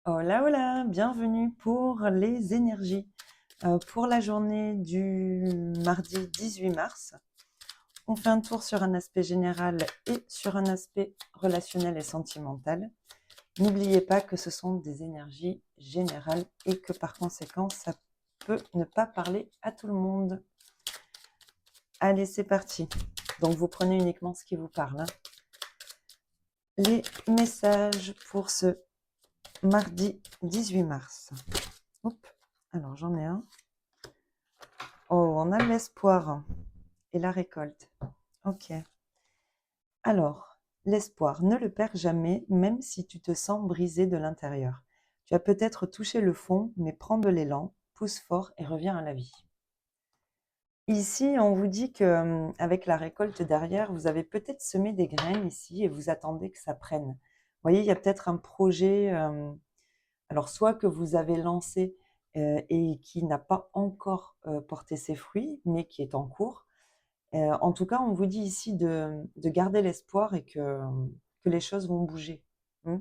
Hola, hola, bienvenue pour les énergies. Pour la journée du mardi 18 mars, on fait un tour sur un aspect général et sur un aspect relationnel et sentimental. N'oubliez pas que ce sont des énergies générales et que par conséquent, ça peut ne pas parler à tout le monde. Allez, c'est parti. Donc, vous prenez uniquement ce qui vous parle, hein. Les messages pour ce mardi 18 mars. Hop. Alors, j'en ai un. Oh, on a l'espoir et la récolte. Ok. Alors, l'espoir, ne le perds jamais, même si tu te sens brisé de l'intérieur. Tu as peut-être touché le fond, mais prends de l'élan, pousse fort et reviens à la vie. Ici, on vous dit que avec la récolte derrière, vous avez peut-être semé des graines ici et vous attendez que ça prenne. Vous voyez, il y a peut-être un projet, alors soit que vous avez lancé et qui n'a pas encore porté ses fruits, mais qui est en cours. En tout cas, on vous dit ici de garder l'espoir et que les choses vont bouger. Hmm.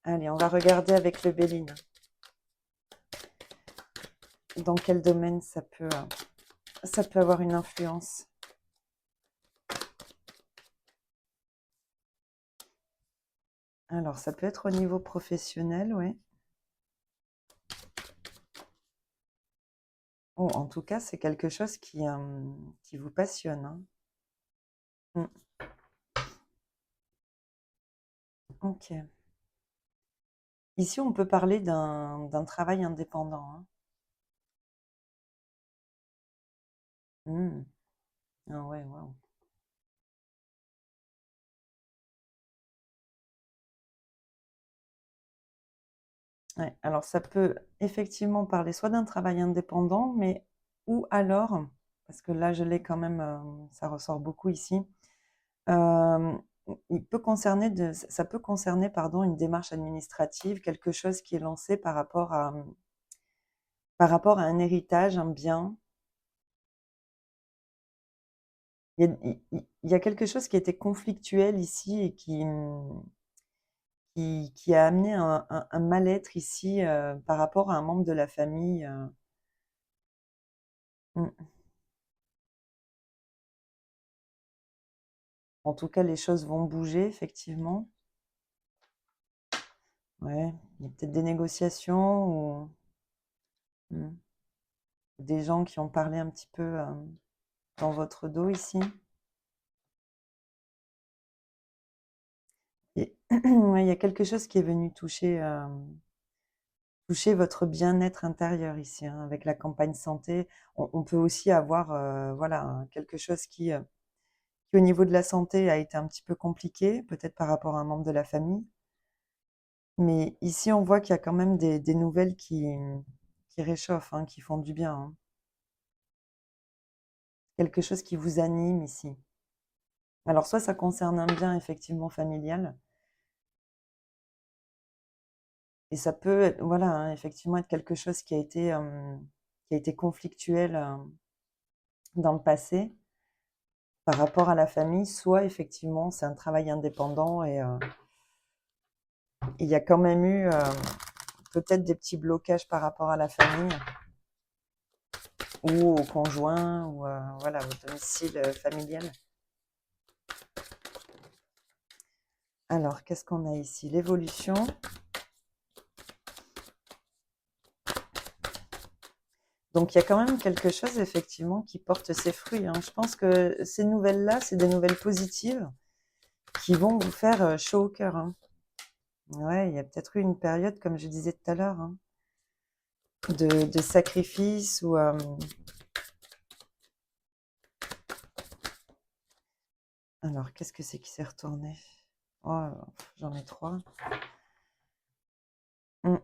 Allez, on va regarder avec le Béline. Dans quel domaine ça peut avoir une influence. Alors, ça peut être au niveau professionnel, oui. Oh, en tout cas, c'est quelque chose qui vous passionne, hein. Hmm. Ok. Ici, on peut parler d'un travail indépendant, hein. Hmm. Ah ouais, waouh. Ouais, alors ça peut effectivement parler soit d'un travail indépendant, mais ou alors, parce que là je l'ai quand même, ça ressort beaucoup ici, euh, il peut concerner ça peut concerner pardon, une démarche administrative, quelque chose qui est lancé par rapport à un héritage, un bien. Il y a quelque chose qui était conflictuel ici et qui a amené un mal-être ici par rapport à un membre de la famille. Mm. En tout cas, les choses vont bouger, effectivement. Ouais, il y a peut-être des négociations ou hmm, des gens qui ont parlé un petit peu dans votre dos ici. Et ouais, il y a quelque chose qui est venu toucher votre bien-être intérieur ici, hein, avec la campagne santé. On peut aussi avoir voilà, quelque chose qui, au niveau de la santé, a été un petit peu compliqué, peut-être par rapport à un membre de la famille. Mais ici, on voit qu'il y a quand même des nouvelles qui réchauffent, hein, qui font du bien, hein. Quelque chose qui vous anime ici. Alors, soit ça concerne un bien effectivement familial, et ça peut être, voilà, hein, effectivement être quelque chose qui a été conflictuel dans le passé par rapport à la famille, soit effectivement c'est un travail indépendant et il y a quand même eu peut-être des petits blocages par rapport à la famille ou au conjoint ou voilà, au domicile familial. Alors, qu'est-ce qu'on a ici? L'évolution. Donc, il y a quand même quelque chose, effectivement, qui porte ses fruits, hein. Je pense que ces nouvelles-là, c'est des nouvelles positives qui vont vous faire chaud au cœur, hein. Ouais, il y a peut-être eu une période, comme je disais tout à l'heure, hein, de sacrifice ou... alors, qu'est-ce que c'est qui s'est retourné? Oh, j'en ai trois. Hmm.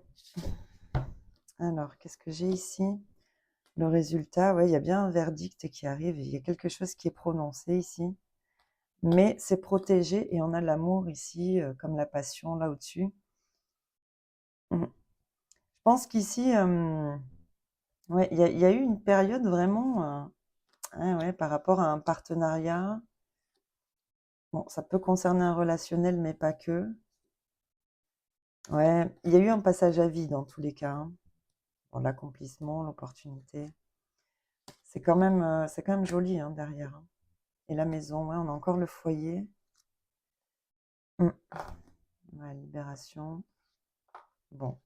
Alors, qu'est-ce que j'ai ici? Le résultat, ouais, il y a bien un verdict qui arrive, il y a quelque chose qui est prononcé ici. Mais c'est protégé et on a l'amour ici, comme la passion là au-dessus. Mm. Je pense qu'ici, ouais, il y a eu une période vraiment, ouais, ouais, par rapport à un partenariat. Bon, ça peut concerner un relationnel, mais pas que. Ouais, il y a eu un passage à vide dans tous les cas, hein. Bon, l'accomplissement, l'opportunité. C'est quand même joli, hein, derrière, hein. Et la maison, ouais, on a encore le foyer. Mm. Ouais, libération. Bon.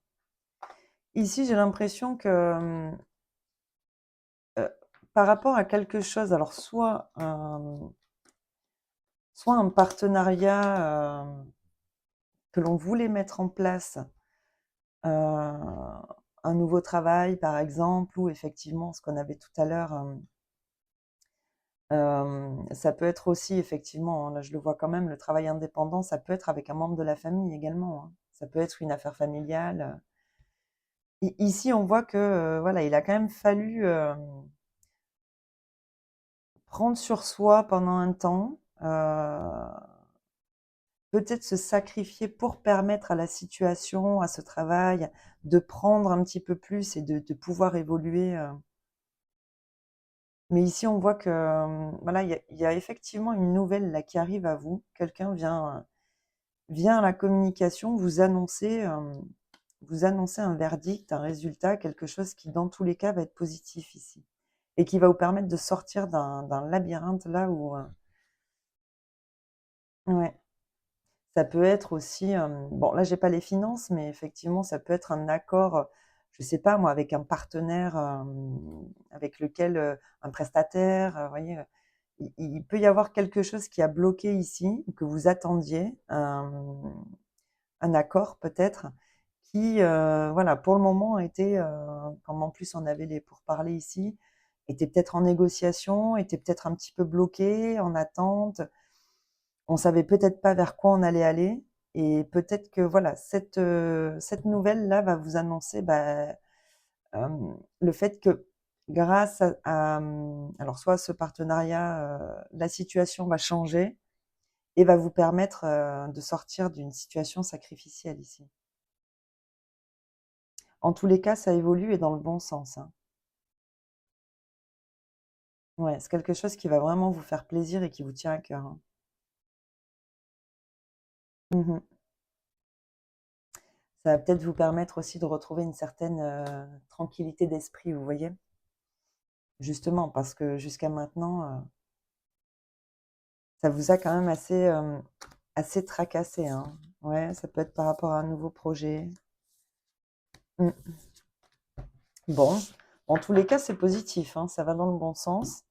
Ici, j'ai l'impression que euh, par rapport à quelque chose, alors soit un partenariat que l'on voulait mettre en place, un nouveau travail par exemple, ou effectivement ce qu'on avait tout à l'heure, ça peut être aussi effectivement, hein, là je le vois quand même, le travail indépendant, ça peut être avec un membre de la famille également, hein. Ça peut être une affaire familiale. Ici, on voit que voilà, il a quand même fallu prendre sur soi pendant un temps, peut-être se sacrifier pour permettre à la situation, à ce travail, de prendre un petit peu plus et de pouvoir évoluer. Mais ici, on voit que voilà, il y a effectivement une nouvelle là qui arrive à vous. Quelqu'un vient à la communication vous annoncer un verdict, un résultat, quelque chose qui dans tous les cas va être positif ici et qui va vous permettre de sortir d'un labyrinthe là où ouais. Ça peut être aussi, bon là j'ai pas les finances, mais effectivement ça peut être un accord, je sais pas moi, avec un partenaire, avec lequel, un prestataire, vous voyez? Il peut y avoir quelque chose qui a bloqué ici, que vous attendiez, un accord peut-être, qui, voilà, pour le moment était, comme en plus on avait les pourparlers ici, était peut-être en négociation, était peut-être un petit peu bloqué, en attente. On savait peut-être pas vers quoi on allait aller et peut-être que voilà, cette nouvelle-là va vous annoncer, bah, le fait que grâce alors soit ce partenariat, la situation va changer et va vous permettre, de sortir d'une situation sacrificielle ici. En tous les cas, ça évolue et dans le bon sens, hein. Ouais, c'est quelque chose qui va vraiment vous faire plaisir et qui vous tient à cœur, hein. Mmh. Ça va peut-être vous permettre aussi de retrouver une certaine, tranquillité d'esprit, vous voyez? Justement, parce que jusqu'à maintenant, ça vous a quand même assez tracassé, hein. Ouais, ça peut être par rapport à un nouveau projet. Mmh. Bon, en tous les cas, c'est positif, hein, ça va dans le bon sens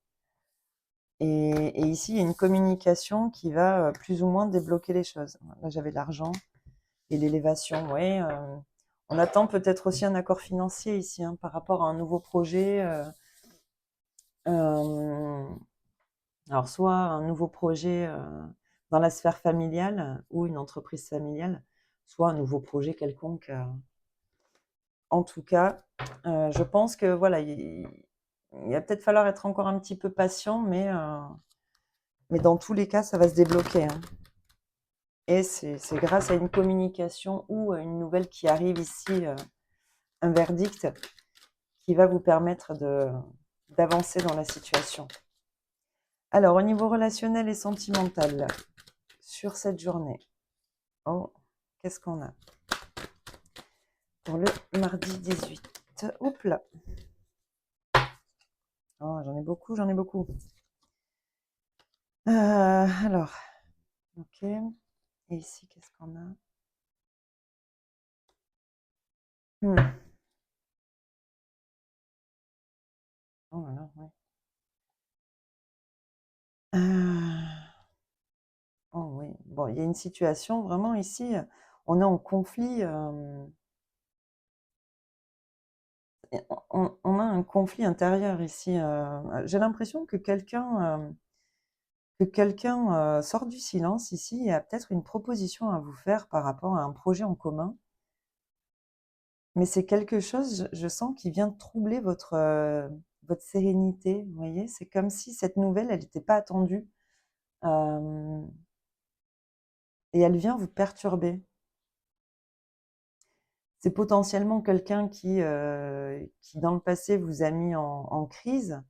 et ici, il y a une communication qui va, plus ou moins débloquer les choses. Là, j'avais l'argent et l'élévation, ouais, on attend peut-être aussi un accord financier ici, hein, par rapport à un nouveau projet, hem alors, soit un nouveau projet dans la sphère familiale ou une entreprise familiale, soit un nouveau projet quelconque. En tout cas, je pense que voilà, il va peut-être falloir être encore un petit peu patient, mais dans tous les cas, ça va se débloquer, hein. Et c'est grâce à une communication ou à une nouvelle qui arrive ici, un verdict, qui va vous permettre d'avancer dans la situation. Alors, au niveau relationnel et sentimental, sur cette journée. Oh, qu'est-ce qu'on a pour le mardi 18? Oups là. Oh, j'en ai beaucoup, j'en ai beaucoup. Alors, ok. Et ici, qu'est-ce qu'on a? Hmm. Oh là là, ouais. Oh oui. Bon, il y a une situation vraiment ici. On est en conflit. On a un conflit intérieur ici. J'ai l'impression que quelqu'un sort du silence ici et a peut-être une proposition à vous faire par rapport à un projet en commun. Mais c'est quelque chose, je sens, qui vient troubler votre sérénité, vous voyez? C'est comme si cette nouvelle, elle n'était pas attendue, hem et elle vient vous perturber. C'est potentiellement quelqu'un qui dans le passé vous a mis en crise.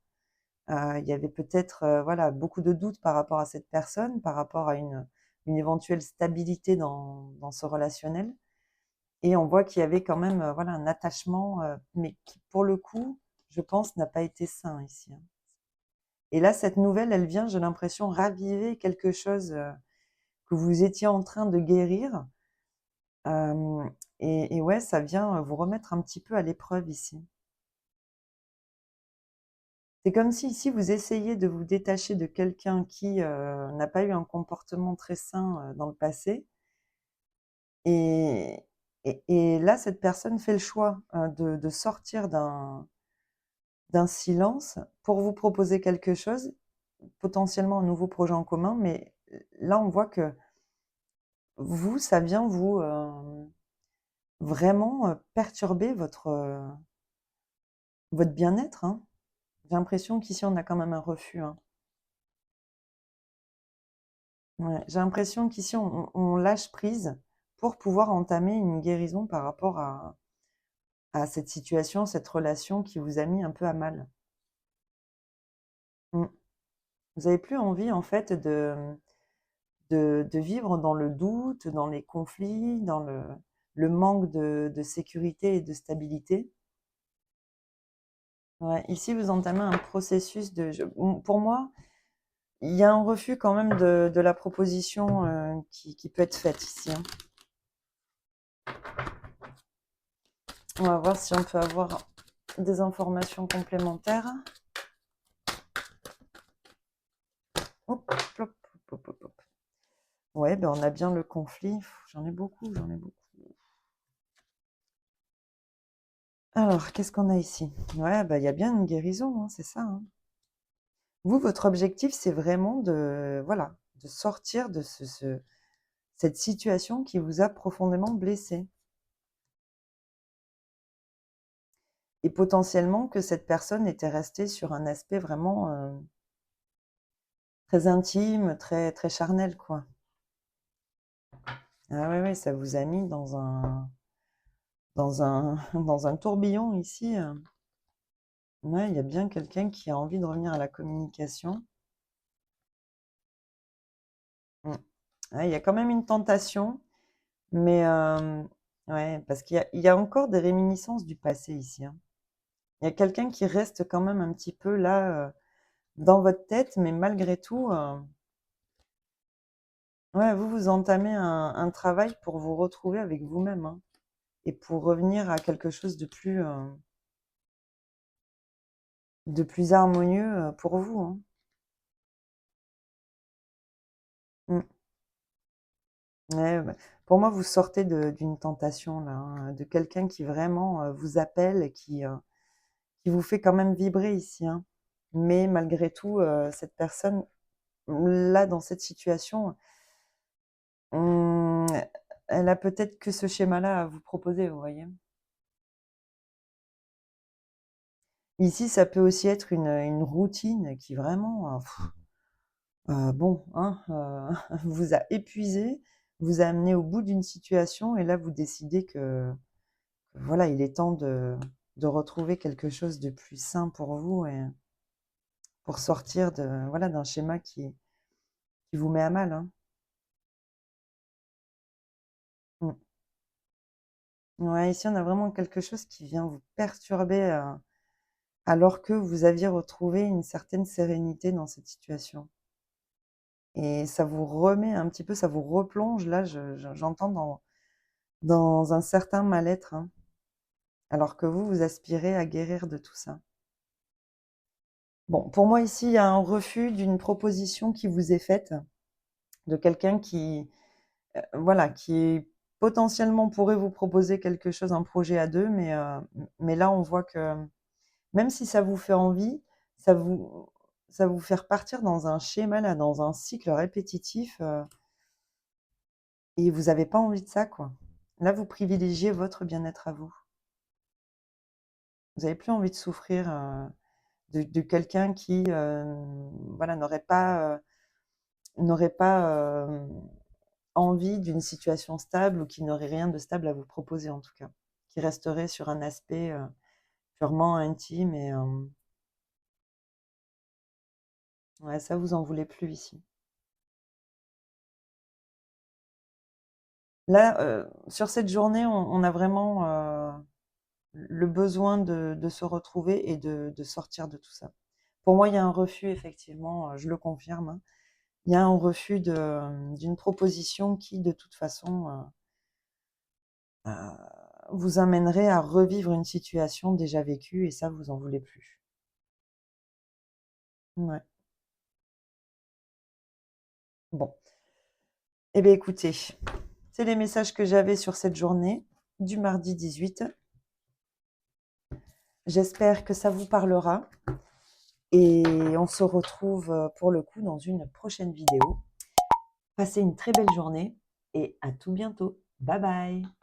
Il y avait peut-être, voilà, beaucoup de doutes par rapport à cette personne, par rapport à une éventuelle stabilité dans ce relationnel Et on voit qu'il y avait quand même, voilà, un attachement, mais qui, pour le coup, je pense, n'a pas été sain ici, hein. Et là, cette nouvelle, elle vient, j'ai l'impression, raviver quelque chose, que vous étiez en train de guérir. Et ouais, ça vient, vous remettre un petit peu à l'épreuve ici. C'est comme si ici, vous essayez de vous détacher de quelqu'un qui, n'a pas eu un comportement très sain, dans le passé. Et et là, cette personne fait le choix, de sortir d'un silence pour vous proposer quelque chose, potentiellement un nouveau projet en commun. Mais là, on voit que vous, ça vient vous, vraiment, perturber votre bien-être, hein. J'ai l'impression qu'ici, on a quand même un refus, hein. Ouais, j'ai l'impression qu'ici, on lâche prise pour pouvoir entamer une guérison par rapport à cette situation, cette relation qui vous a mis un peu à mal. Mmh. Vous avez plus envie, en fait, de vivre dans le doute, dans les conflits, dans le manque de sécurité et de stabilité. Ouais, ici, vous entamez un processus pour moi, il y a un refus quand même de la proposition, qui peut être faite ici, hein. On va voir si on peut avoir des informations complémentaires. Hop, plop, hop, hop, hop. Ouais, ben on a bien le conflit. J'en ai beaucoup, j'en ai beaucoup. Alors, qu'est-ce qu'on a ici? Ouais, bah, il y a bien une guérison, hein, c'est ça, hein. Vous, votre objectif, c'est vraiment de, voilà, de sortir de cette situation qui vous a profondément blessé. Et potentiellement que cette personne était restée sur un aspect vraiment très intime, très, très charnel, quoi. Ah ouais, ouais, ça vous a mis dans un tourbillon ici. Ouais, il y a bien quelqu'un qui a envie de revenir à la communication. Mm. Ouais, il y a quand même une tentation, mais ouais, parce qu'il y a encore des réminiscences du passé ici, hein. Il y a quelqu'un qui reste quand même un petit peu là, dans votre tête, mais malgré tout, ouais, vous entamez un travail pour vous retrouver avec vous-même, hein, et pour revenir à quelque chose de plus harmonieux, pour vous, hein. Mmh. Ouais, bah, pour moi, vous sortez d'une tentation là, hein, de quelqu'un qui vraiment, vous appelle et qui vous fait quand même vibrer ici, hein. Mais malgré tout, cette personne, là, dans cette situation, mmh, elle a peut-être que ce schéma-là à vous proposer, vous voyez? Ici, ça peut aussi être une routine qui vraiment, bon, hein, vous a épuisé, vous a amené au bout d'une situation et là, vous décidez que voilà, il est temps de retrouver quelque chose de plus sain pour vous et pour sortir de voilà, d'un schéma qui vous met à mal, hein. Mmh. Ouais, ici, on a vraiment quelque chose qui vient vous perturber, alors que vous aviez retrouvé une certaine sérénité dans cette situation. Et ça vous remet un petit peu, ça vous replonge là, j'entends dans un certain mal-être, hein, alors que vous aspirez à guérir de tout ça. Bon, pour moi ici, il y a un refus d'une proposition qui vous est faite, de quelqu'un qui, voilà, qui potentiellement pourrait vous proposer quelque chose, un projet à 2, mais là, on voit que même si ça vous fait envie, ça vous ça vous fait repartir dans un schéma là, dans un cycle répétitif, et vous avez pas envie de ça, quoi. Là, vous privilégiez votre bien-être à vous. Vous avez plus envie de souffrir, de quelqu'un qui, voilà, n'aurait pas, envie d'une situation stable ou qui n'aurait rien de stable à vous proposer, en tout cas. Qui resterait sur un aspect, purement intime et ouais, ça, vous en voulez plus ici. Là, sur cette journée, on a vraiment le besoin de se retrouver et de sortir de tout ça. Pour moi, il y a un refus, effectivement, je le confirme, hein. Il y a un refus d'une proposition qui, de toute façon, vous amènerait à revivre une situation déjà vécue et ça, vous en voulez plus. Ouais. Bon. Eh bien, écoutez, c'est les messages que j'avais sur cette journée du mardi 18. J'espère que ça vous parlera et on se retrouve pour le coup dans une prochaine vidéo. Passez une très belle journée et à tout bientôt. Bye bye.